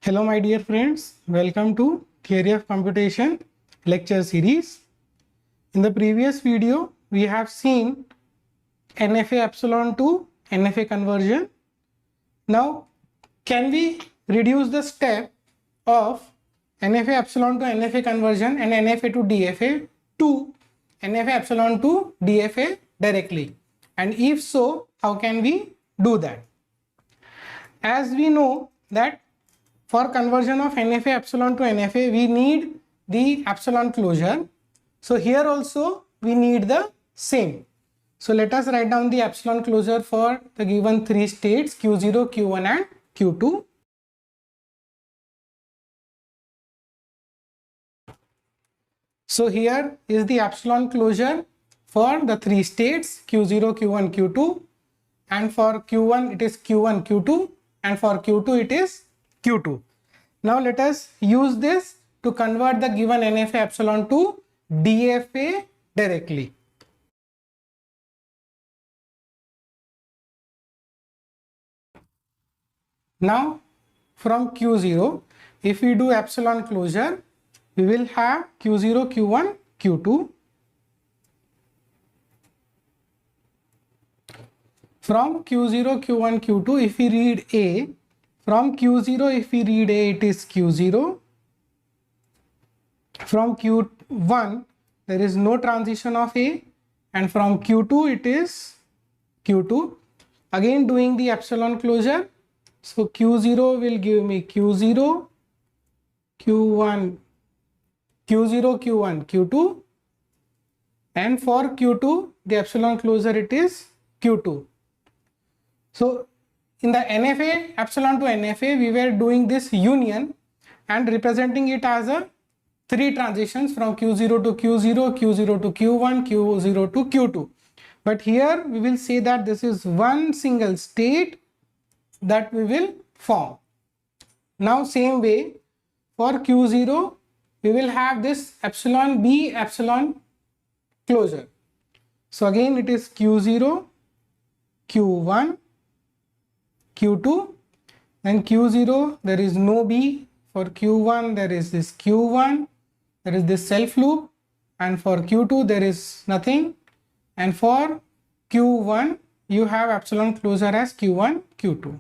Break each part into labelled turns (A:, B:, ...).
A: Hello my dear friends, welcome to Theory of Computation lecture series. In the previous video, we have seen NFA epsilon to NFA conversion. Now, can we reduce the step of NFA epsilon to NFA conversion and NFA to DFA to NFA epsilon to DFA directly? And if so, how can we do that? As we know that for conversion of NFA epsilon to NFA, we need the epsilon closure. So here also we need the same. So let us write down the epsilon closure for the given three states Q0, Q1 and Q2. So here is the epsilon closure for the three states Q0, Q1, Q2, and for Q1 it is Q1, Q2, and for Q2 it is Q2. Now let us use this to convert the given NFA epsilon to DFA directly. Now from Q0, if we do epsilon closure, we will have Q0, Q1, Q2. From Q0, Q1, Q2, if we read A, from Q0 if we read A, it is Q0. From Q1 there is no transition of A, and from Q2 it is Q2. Again doing the epsilon closure, so Q0 will give me Q0, Q1, Q0, Q1, Q2, and for Q2 the epsilon closure it is Q2. So in the NFA epsilon to NFA, we were doing this union and representing it as a three transitions from Q0 to Q0, Q0 to Q1, Q0 to Q2. But here we will say that this is one single state that we will form. Now same way for Q0, we will have this epsilon B epsilon closure. So again it is Q0, Q1, Q2, and Q0 there is no B, for Q1 there is this Q1, there is this self loop, and for Q2 there is nothing, and for Q1 you have epsilon closure as Q1, Q2.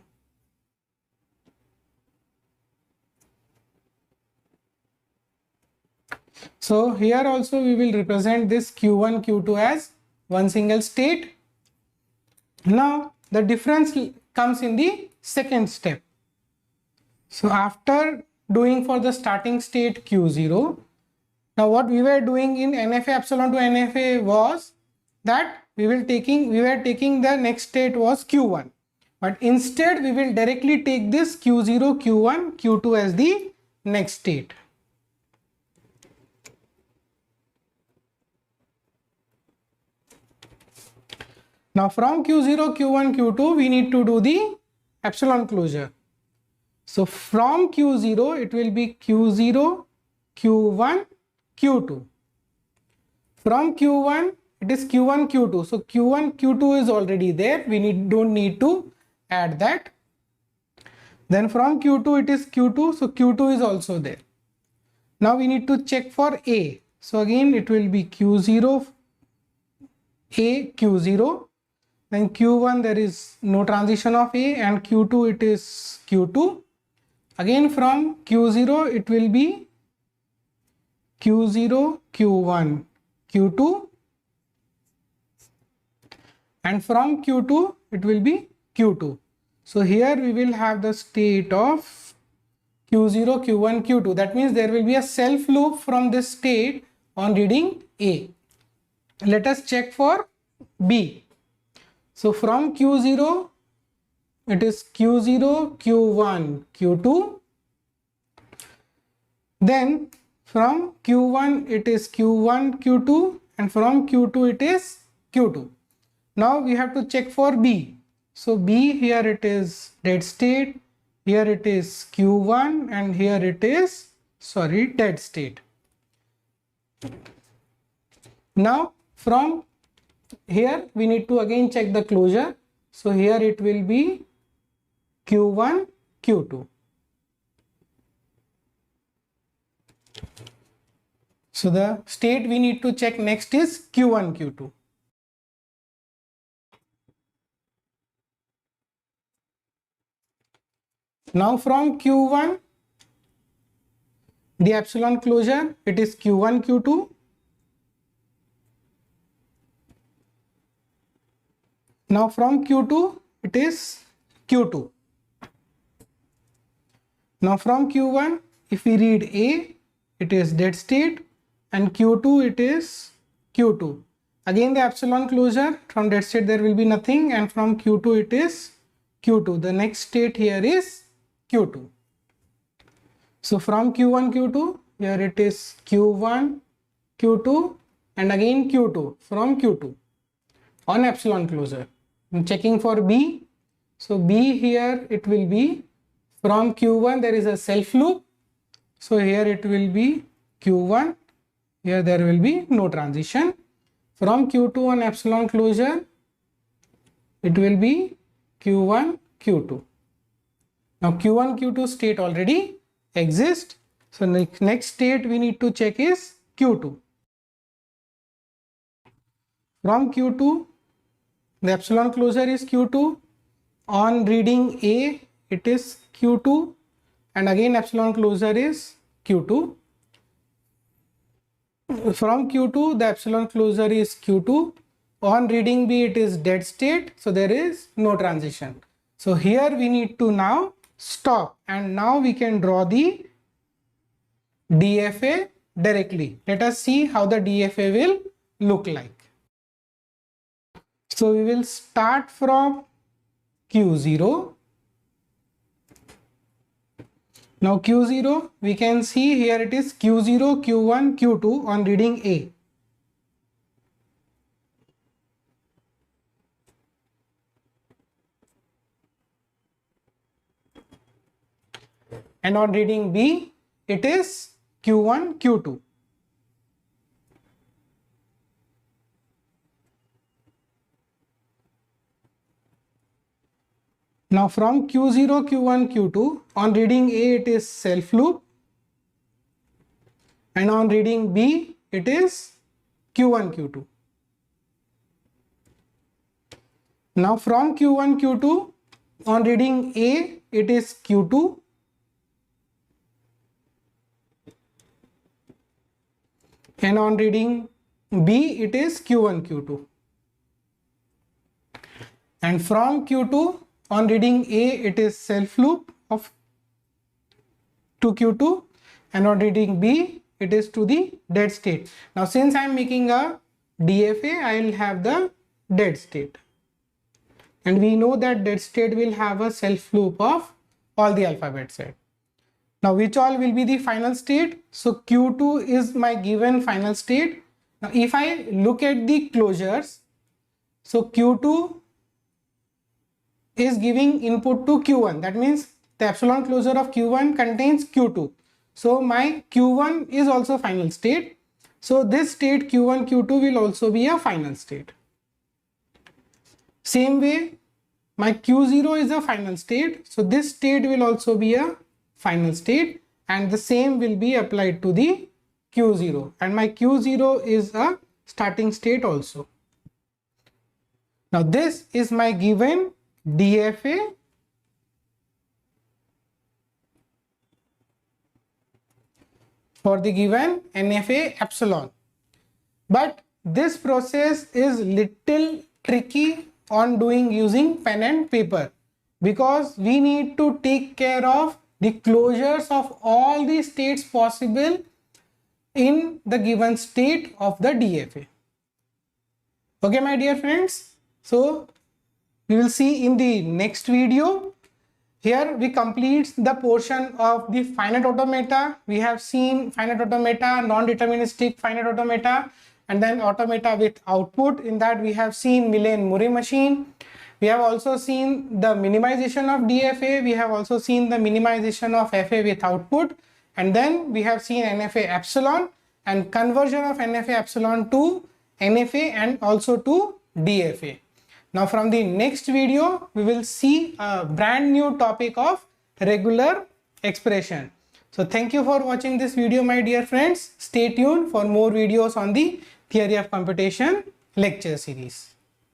A: So here also we will represent this Q1, Q2 as one single state. Now the difference comes in the second step. So after doing for the starting state Q0, now what we were doing in NFA epsilon to NFA was that we were taking the next state was Q1, but instead we will directly take this Q0, Q1, Q2 as the next state. Now from Q0, Q1, Q2 we need to do the epsilon closure. So from Q0 it will be Q0, Q1, Q2. From Q1 it is Q1, Q2. So Q1, Q2 is already there. We don't need to add that. Then from Q2 it is Q2. So Q2 is also there. Now we need to check for A. So again it will be Q0, A, Q0. Then Q1 there is no transition of A, and Q2 it is Q2. Again from Q0 it will be Q0, Q1, Q2, and from Q2 it will be Q2. So here we will have the state of Q0, Q1, Q2. That means there will be a self loop from this state on reading A. Let us check for B. So from Q0 it is Q0, Q1, Q2. Then from Q1 it is Q1, Q2, and from Q2 it is Q2. Now we have to check for B. So B, here it is dead state, here it is Q1, and here it is dead state. Now from here we need to again check the closure. So here it will be Q1, Q2. So the state we need to check next is Q1, Q2. Now from Q1, the epsilon closure, it is Q1, Q2. Now from Q2, it is Q2. Now from Q1, if we read A, it is dead state, and Q2, it is Q2. Again the epsilon closure, from dead state there will be nothing, and from Q2 it is Q2. The next state here is Q2. So from Q1, Q2, here it is Q1, Q2, and again Q2 from Q2 on epsilon closure. I'm checking for B. So B here it will be from Q1, there is a self loop. So here it will be Q1, here there will be no transition. From Q2 on epsilon closure, it will be Q1, Q2. Now Q1, Q2 state already exists. So next state we need to check is Q2. From Q2, the epsilon closure is Q2. On reading A, it is Q2, and again epsilon closure is Q2. From Q2, the epsilon closure is Q2. On reading B, it is dead state, so there is no transition. So here we need to now stop, and now we can draw the DFA directly. Let us see how the DFA will look like. So we will start from Q0. Now Q0, we can see here it is Q0, Q1, Q2 on reading A. And on reading B, it is Q1, Q2. Now from Q0, Q1, Q2, on reading A it is self loop, and on reading B it is Q1, Q2. Now from Q1, Q2, on reading A it is Q2, and on reading B it is Q1, Q2. And from Q2, on reading A it is self loop of to Q2, and on reading B it is to the dead state. Now since I am making a DFA, I will have the dead state, and we know that dead state will have a self loop of all the alphabet set. Now which all will be the final state? So Q2 is my given final state. Now if I look at the closures, so Q2 is giving input to Q1. That means the epsilon closure of Q1 contains Q2. So my Q1 is also final state. So this state Q1, Q2 will also be a final state. Same way, my Q0 is a final state. So this state will also be a final state, and the same will be applied to the Q0. And my Q0 is a starting state also. Now this is my given DFA for the given NFA epsilon. But this process is little tricky on doing using pen and paper, because we need to take care of the closures of all the states possible in the given state of the DFA. Okay, my dear friends. So we will see in the next video. Here we complete the portion of the finite automata. We have seen finite automata, non-deterministic finite automata, and then automata with output. In that we have seen Millane-Murray machine. We have also seen the minimization of DFA. We have also seen the minimization of FA with output. And then we have seen NFA epsilon and conversion of NFA epsilon to NFA and also to DFA. Now from the next video, we will see a brand new topic of regular expression. So thank you for watching this video, my dear friends. Stay tuned for more videos on the theory of computation lecture series.